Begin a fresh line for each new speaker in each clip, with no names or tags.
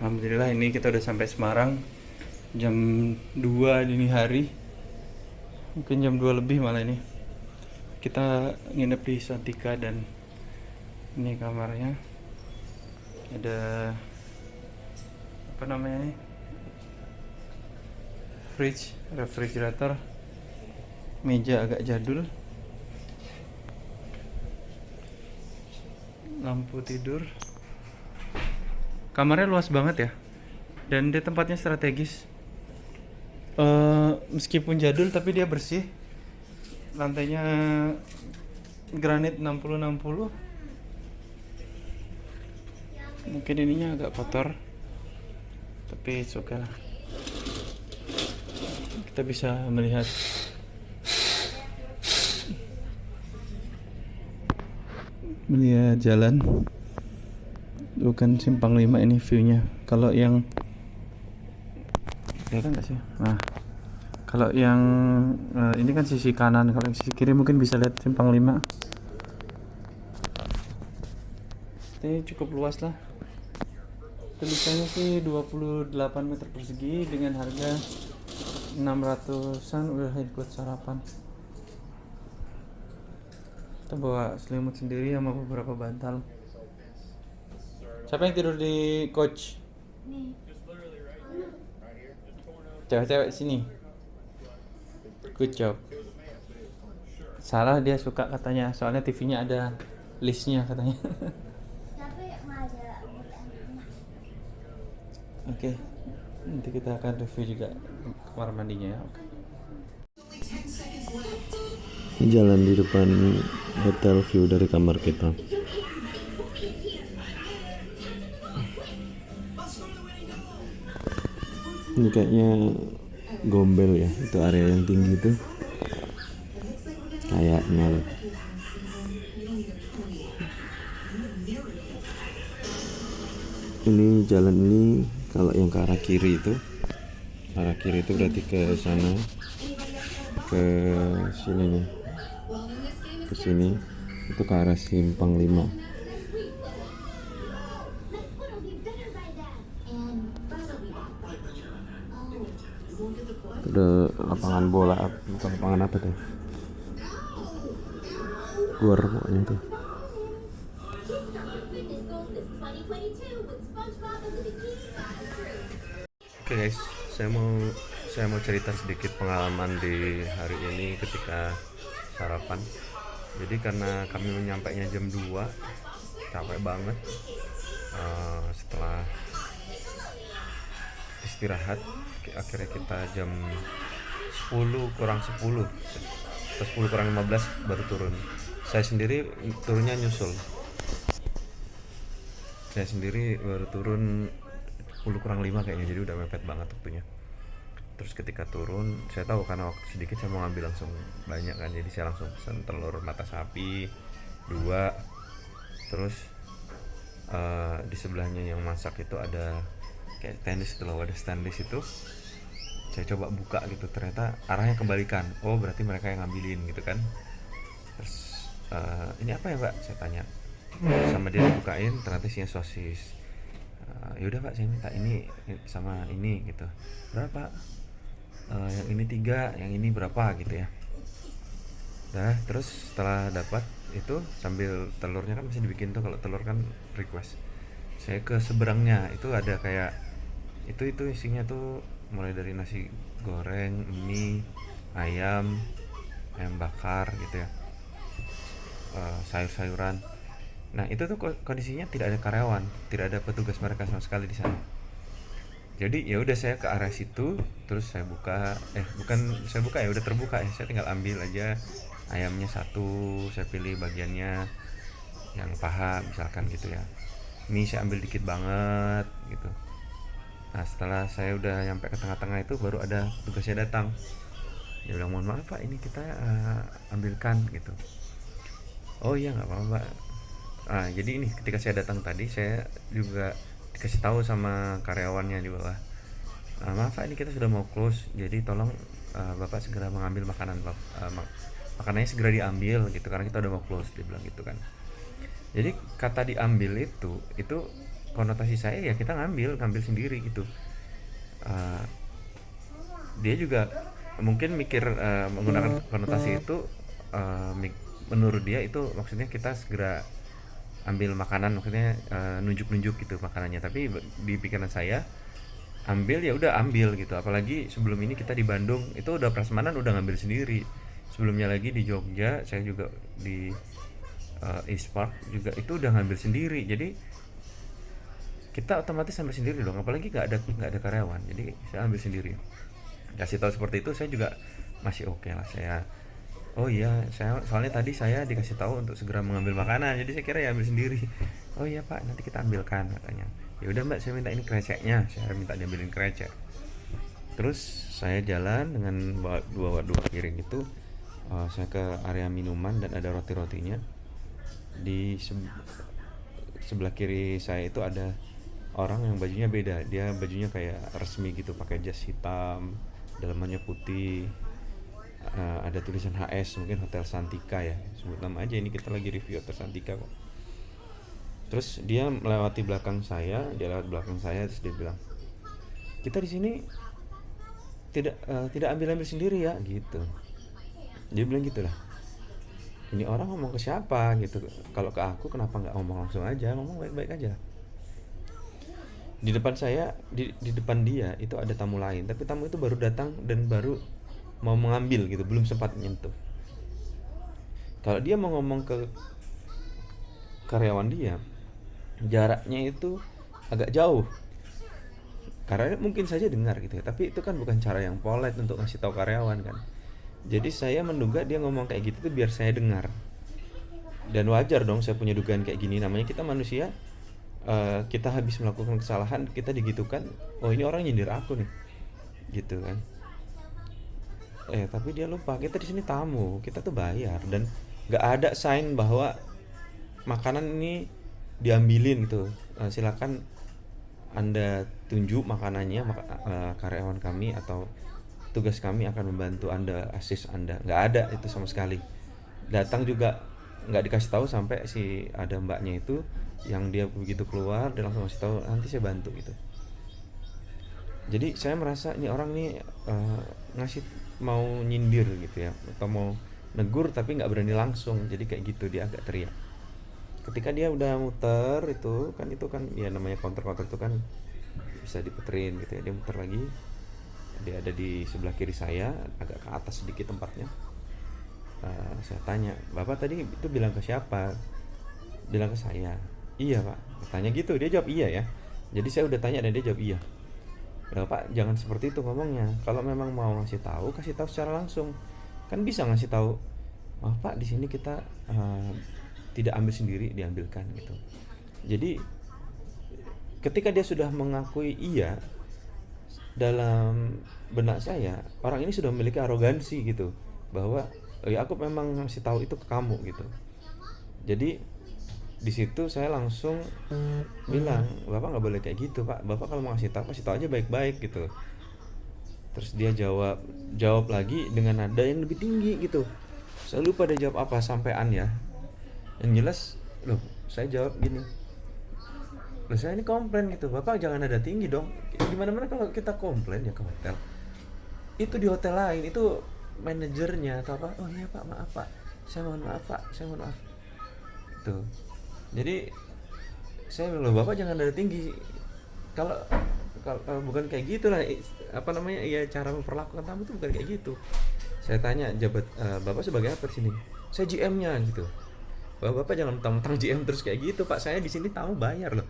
Alhamdulillah ini kita udah sampai Semarang jam 2 dini hari. Mungkin jam 2 lebih malah ini. Kita nginep di Santika dan ini kamarnya. Ada apa namanya ini? Refrigerator. Meja agak jadul. Lampu tidur. Kamarnya luas banget ya. Dan dia tempatnya strategis. Meskipun jadul tapi dia bersih. Lantainya granit 60-60. Mungkin ininya agak kotor, tapi it's okay lah. Kita bisa melihat jalan. Bukan Simpang 5 ini view-nya. Kalau yang kelihatan nggak sih? Nah, kalau yang ini kan sisi kanan, kalau yang sisi kiri mungkin bisa lihat Simpang 5. Ini cukup luas lah. Tulisannya sih 28 meter persegi dengan harga 600-an udah buat sarapan. Kita bawa selimut sendiri sama beberapa bantal. Siapa yang tidur di coach? Cewek-cewek sini. Good job. Salah dia suka katanya, soalnya TV-nya ada listnya katanya. Oke, nanti kita akan review juga kamar mandinya ya.
Ini jalan di depan hotel, view dari kamar kita. Ini kayaknya Gombel ya, itu area yang tinggi itu kayaknya. Ini jalan ini kalau yang ke arah kiri itu berarti ke sana, ke sini nih, ke sini itu ke arah Simpang 5. Ada lapangan bola, bukan lapangan apa tuh, gor pokoknya tuh.
Oke guys, saya mau cerita sedikit pengalaman di hari ini ketika sarapan. Jadi karena kami menyampainya jam 2, capek banget. Setelah istirahat akhirnya kita jam 10 kurang 10 atau 10 kurang 15 baru turun. Saya sendiri turunnya nyusul. Saya sendiri baru turun 10 kurang 5 kayaknya, jadi udah mepet banget waktunya. Terus ketika turun, saya tahu karena waktu sedikit saya mau ngambil langsung banyak kan, jadi saya langsung pesan telur mata sapi 2. Terus di sebelahnya yang masak itu ada kayak stainless, itu loh, wadah stainless itu. Saya coba buka gitu, ternyata arahnya kebalikan. Oh berarti mereka yang ngambilin gitu kan. Terus ini apa ya mbak, saya tanya sama dia, dibukain ternyata isinya sosis. Yaudah pak, saya minta ini sama ini gitu. Berapa? Yang ini 3, yang ini berapa gitu ya. Nah terus setelah dapat itu, sambil telurnya kan masih dibikin tuh, kalau telur kan request. Saya ke seberangnya itu ada kayak itu isinya tuh mulai dari nasi goreng, mie, ayam bakar gitu ya, sayur-sayuran. Nah itu tuh kondisinya tidak ada karyawan, tidak ada petugas mereka sama sekali di sana. Jadi ya udah saya ke arah situ, terus saya buka, bukan saya buka ya, udah terbuka ya, saya tinggal ambil aja ayamnya 1, saya pilih bagiannya yang paha misalkan gitu ya. Mie saya ambil dikit banget gitu. Nah setelah saya udah nyampe ke tengah-tengah itu, baru ada tugasnya datang. Dia bilang, mohon maaf pak, ini kita ambilkan gitu. Oh iya nggak apa-apa pak. Jadi ini ketika saya datang tadi, saya juga dikasih tahu sama karyawannya di bawah, maaf pak, ini kita sudah mau close, jadi tolong bapak segera mengambil makanan, makanannya segera diambil gitu, karena kita udah mau close, dia bilang gitu kan. Jadi kata diambil itu konotasi saya ya kita ngambil sendiri gitu. Eh, dia juga mungkin mikir menggunakan konotasi itu, menurut dia itu maksudnya kita segera ambil makanan, maksudnya nunjuk-nunjuk gitu makanannya, tapi di pikiran saya ambil ya udah ambil gitu. Apalagi sebelum ini kita di Bandung itu udah prasmanan udah ngambil sendiri, sebelumnya lagi di Jogja saya juga di East Park juga itu udah ngambil sendiri, jadi kita otomatis ambil sendiri dong, apalagi nggak ada karyawan, jadi saya ambil sendiri. Kasih tahu seperti itu saya juga masih oke lah, saya oh iya saya soalnya tadi saya dikasih tahu untuk segera mengambil makanan, jadi saya kira ya ambil sendiri. Oh iya pak, nanti kita ambilkan katanya. Ya udah mbak, saya minta ini kreceknya, saya minta diambilin krecek. Terus saya jalan dengan bawa dua piring itu, saya ke area minuman dan ada roti-rotinya. Di sebelah kiri saya itu ada orang yang bajunya beda, dia bajunya kayak resmi gitu, pakai jas hitam, dalamannya putih, ada tulisan HS, mungkin Hotel Santika ya, sebut nama aja, ini kita lagi review Hotel Santika kok. Terus dia melewati belakang saya, terus dia bilang, kita di sini tidak ambil sendiri ya gitu. Dia bilang gitulah. Ini orang ngomong ke siapa gitu, kalau ke aku kenapa nggak ngomong langsung aja, ngomong baik-baik aja. Di depan saya, di depan dia itu ada tamu lain, tapi tamu itu baru datang dan baru mau mengambil gitu, belum sempat nyentuh. Kalau dia mau ngomong ke karyawan dia, jaraknya itu agak jauh, karena mungkin saja dengar gitu ya, tapi itu kan bukan cara yang polite untuk ngasih tahu karyawan kan. Jadi saya menduga dia ngomong kayak gitu tuh biar saya dengar, dan wajar dong saya punya dugaan kayak gini, namanya kita manusia. Kita habis melakukan kesalahan, kita digitukan, oh ini orang nyindir aku nih gitu kan. Tapi dia lupa kita di sini tamu, kita tuh bayar, dan nggak ada sign bahwa makanan ini diambilin gitu. Silakan anda tunjuk makanannya, karyawan kami atau tugas kami akan membantu anda, assist anda. Nggak ada itu sama sekali. Datang juga nggak dikasih tahu sampai si ada mbaknya itu, yang dia begitu keluar dia langsung kasih tahu nanti saya bantu gitu. Jadi saya merasa ini orang nih ngasih, mau nyindir gitu ya, atau mau negur tapi nggak berani langsung, jadi kayak gitu dia agak teriak. Ketika dia udah muter itu kan ya namanya counter itu kan bisa diputerin gitu ya, dia muter lagi, dia ada di sebelah kiri saya, agak ke atas sedikit tempatnya. Saya tanya, bapak tadi itu bilang ke siapa? Bilang ke saya. Iya pak, tanya gitu, dia jawab iya ya. Jadi saya udah tanya dan dia jawab iya. Bapak jangan seperti itu ngomongnya, kalau memang mau ngasih tahu, kasih tahu secara langsung, kan bisa ngasih tahu, oh pak di sini kita tidak ambil sendiri, diambilkan gitu. Jadi ketika dia sudah mengakui iya, dalam benak saya orang ini sudah memiliki arogansi gitu, bahwa ya aku memang ngasih tahu itu ke kamu gitu. Jadi di situ saya langsung bilang, bapak nggak boleh kayak gitu pak, bapak kalau mau kasih tahu aja baik-baik gitu. Terus dia jawab lagi dengan nada yang lebih tinggi gitu. Saya lupa dia jawab apa sampean ya. Yang jelas loh, saya jawab gini, loh saya ini komplain gitu, bapak jangan nada tinggi dong. Gimana kalau kita komplain ya ke hotel, itu di hotel lain itu manajernya atau apa, oh iya pak maaf pak, saya mohon maaf tuh. Jadi saya bilang, loh bapak jangan nada tinggi, kalau bukan kayak gitulah, apa namanya ya, cara memperlakukan tamu itu bukan kayak gitu. Saya tanya, bapak sebagai apa di sini? Saya GM-nya gitu. Bapak jangan mentang-mentang GM terus kayak gitu pak, saya di sini tamu bayar loh,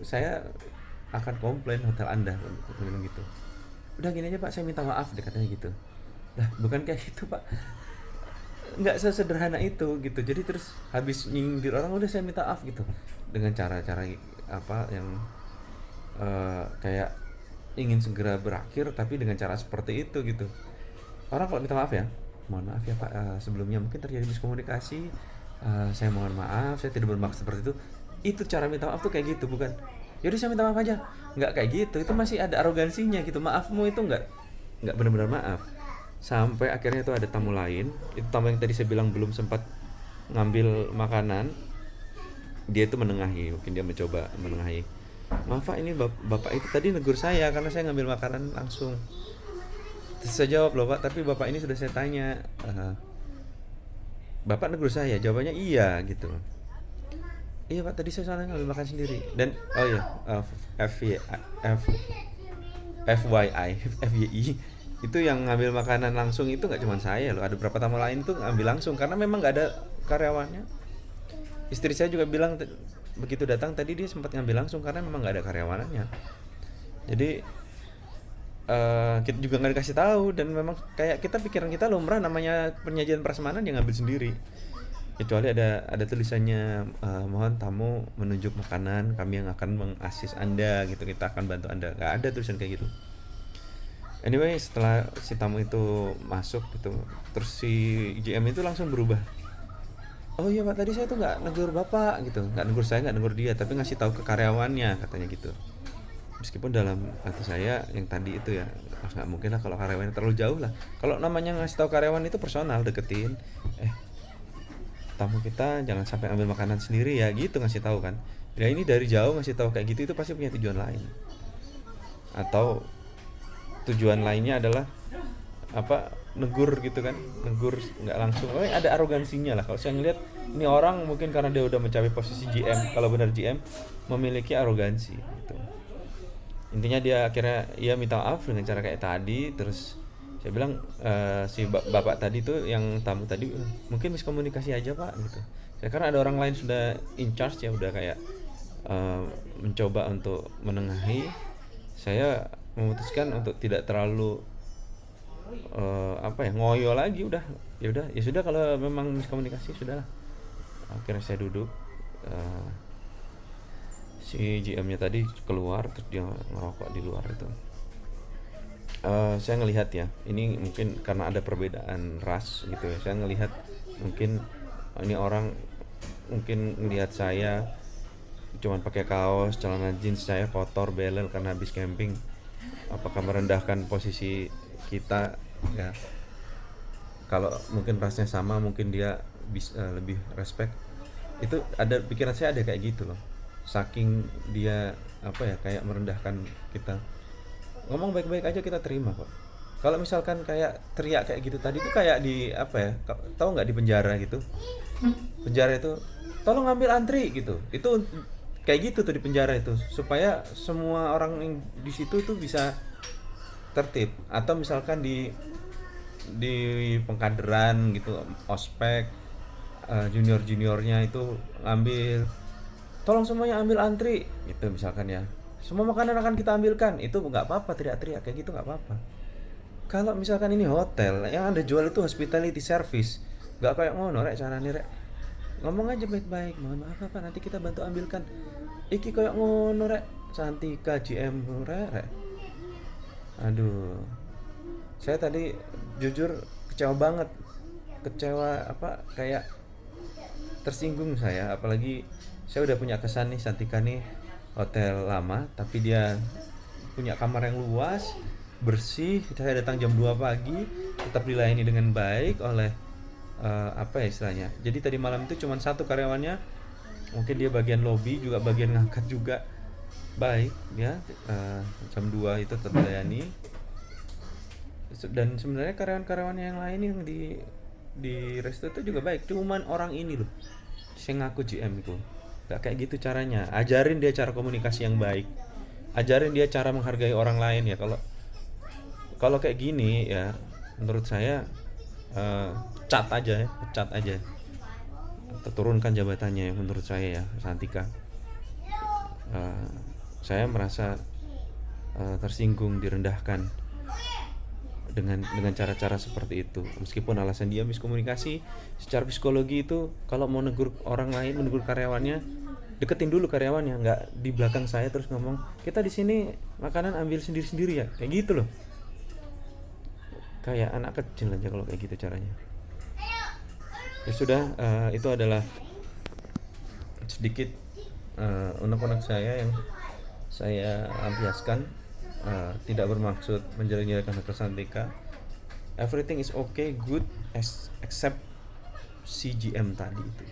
saya akan komplain hotel anda gitu. Udah gini aja pak, saya minta maaf deh katanya gitu. Nah bukan kayak gitu pak, nggak sesederhana itu gitu. Jadi terus habis nyindir orang, udah saya minta maaf gitu, dengan cara-cara apa yang kayak ingin segera berakhir tapi dengan cara seperti itu gitu. Orang kalau minta maaf ya, mohon maaf ya pak, sebelumnya mungkin terjadi miskomunikasi, saya mohon maaf, saya tidak bermaksud seperti itu cara minta maaf tuh kayak gitu, bukan yaudah saya minta maaf aja, nggak kayak gitu. Itu masih ada arogansinya gitu, maafmu itu nggak benar-benar maaf. Sampai akhirnya tuh ada tamu lain, itu tamu yang tadi saya bilang belum sempat ngambil makanan, dia itu menengahi, mungkin dia mencoba menengahi, maaf Pak, ini bapak itu tadi negur saya karena saya ngambil makanan langsung. Terus saya jawab, loh Pak, tapi bapak ini sudah saya tanya, bapak negur saya, jawabannya iya gitu. Iya Pak, tadi saya salah ngambil makan sendiri. Dan oh iya, FYI, FYI, itu yang ngambil makanan langsung itu nggak cuma saya loh, ada beberapa tamu lain tuh ngambil langsung karena memang nggak ada karyawannya. Istri saya juga bilang begitu datang tadi dia sempat ngambil langsung karena memang nggak ada karyawanannya. Jadi kita juga nggak dikasih tahu, dan memang kayak kita pikiran kita lumrah namanya penyajian prasmanan yang ngambil sendiri, kecuali ada tulisannya mohon tamu menunjuk makanan, kami yang akan mengasis anda gitu, kita akan bantu anda. Nggak ada tulisan kayak gitu. Anyway, setelah si tamu itu masuk gitu, terus si GM itu langsung berubah. Oh iya Pak, tadi saya tuh nggak negur bapak gitu, nggak negur saya, nggak negur dia, tapi ngasih tahu ke karyawannya, katanya gitu. Meskipun dalam hati saya yang tadi itu ya, nggak mungkin lah kalau karyawannya terlalu jauh lah. Kalau namanya ngasih tahu karyawan itu personal, deketin, tamu kita jangan sampai ambil makanan sendiri ya gitu, ngasih tahu kan. Ya ini dari jauh ngasih tahu kayak gitu itu pasti punya tujuan lain. Atau tujuan lainnya adalah apa, negur gitu kan, negur nggak langsung. Ada arogansinya lah kalau saya ngelihat ini orang, mungkin karena dia udah mencapai posisi GM, kalau benar GM memiliki arogansi gitu. Intinya dia akhirnya minta maaf dengan cara kayak tadi. Terus saya bilang si bapak tadi tuh, yang tamu tadi, mungkin miskomunikasi aja Pak gitu. Saya karena ada orang lain sudah in charge ya, udah kayak mencoba untuk menengahi. Saya memutuskan untuk tidak terlalu ngoyo lagi. Ya sudah kalau memang miskomunikasi sudahlah. Akhirnya saya duduk, si GM-nya tadi keluar, terus dia ngerokok di luar itu. Saya ngelihat ya, ini mungkin karena ada perbedaan ras gitu ya. Saya ngelihat mungkin ini orang mungkin ngelihat saya cuman pakai kaos, celana jeans, saya kotor belel karena habis camping. Apakah merendahkan posisi kita ya? Kalau mungkin rasnya sama, mungkin dia bisa lebih respect. Itu ada pikiran saya, ada kayak gitu loh. Saking dia kayak merendahkan kita. Ngomong baik-baik aja kita terima kok. Kalau misalkan kayak teriak kayak gitu tadi itu kayak di tahu nggak, di penjara gitu. Penjara itu tolong ambil antri gitu. Itu kayak gitu tuh di penjara itu, supaya semua orang yang di situ tuh bisa tertib. Atau misalkan di pengkaderan gitu, ospek, juniornya itu ngambil, tolong semuanya ambil antri gitu misalkan ya, semua makanan akan kita ambilkan. Itu nggak apa-apa teriak-teriak kayak gitu, nggak apa-apa. Kalau misalkan ini hotel yang anda jual itu hospitality service, nggak kayak ngono rek carane rek. Ngomong aja baik-baik, mohon maaf Pak, nanti kita bantu ambilkan. Iki kayak ngono rek, Santika GM rek. Aduh, saya tadi jujur kecewa banget, kayak tersinggung saya. Apalagi saya udah punya kesan nih, Santika nih hotel lama, tapi dia punya kamar yang luas, bersih. Saya datang jam 2 pagi, tetap dilayani dengan baik oleh istilahnya. Jadi tadi malam itu cuma satu karyawannya, mungkin dia bagian lobby juga, bagian ngangkat juga baik ya. Jam 2 itu tetap dilayani. Dan sebenarnya karyawan-karyawan yang lain yang di resto itu juga baik. Cuman orang ini loh, saya ngaku GM itu gak kayak gitu caranya. Ajarin dia cara komunikasi yang baik, ajarin dia cara menghargai orang lain ya. Kalau kayak gini ya, menurut saya pecat aja, atau turunkan jabatannya ya, menurut saya ya Santika. Saya merasa tersinggung, direndahkan dengan cara-cara seperti itu. Meskipun alasan dia miskomunikasi, secara psikologi itu kalau mau negur orang lain, menegur karyawannya, deketin dulu karyawannya, nggak di belakang saya terus ngomong kita di sini makanan ambil sendiri-sendiri ya, kayak gitu loh. Kayak anak kecil aja kalau kayak gitu caranya. Ya sudah, itu adalah sedikit unek-unek saya yang saya lampiaskan. Tidak bermaksud menjelek-jelekan Hotel Santika. Everything is okay, good, except CGM tadi itu.